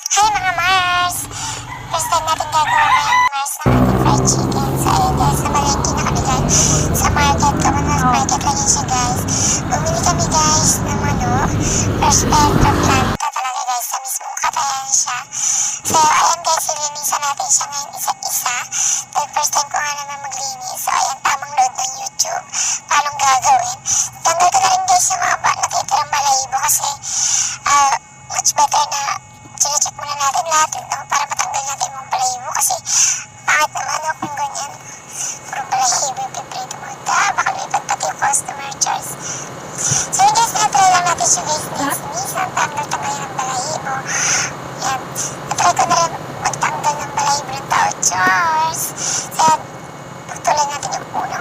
Hi mga Mars! First time natin gagawa ngayong Mars ng ating fried chicken. So ayun guys, namalengke na kami guys sa market. Commonwealth Market lang yun siya guys. Bumili kami guys ng fresh pepper planta talaga guys sa mismong katayan siya. So ayan guys, silinisan natin siya ngayon isa-isa. Dahil first time ko nga naman maglinis. So ayan, tamang load ng YouTube. Paano gagawin? Tanggal ko na rin guys yung mga natitirang balahibo kasi much better na check muna natin lahat no, para matanggal natin yung balahibo kasi pangit naman kung ganyan puro balahibo yung piprito mo. Baka lumipat pati yung customer charge. So yun guys, na-try lang natin siya guys minsan tanggal ng balahibo. Yan, na-try ko na rin magtanggal ng balahibo ng tao chores. So yan, pagtuloy natin yung unang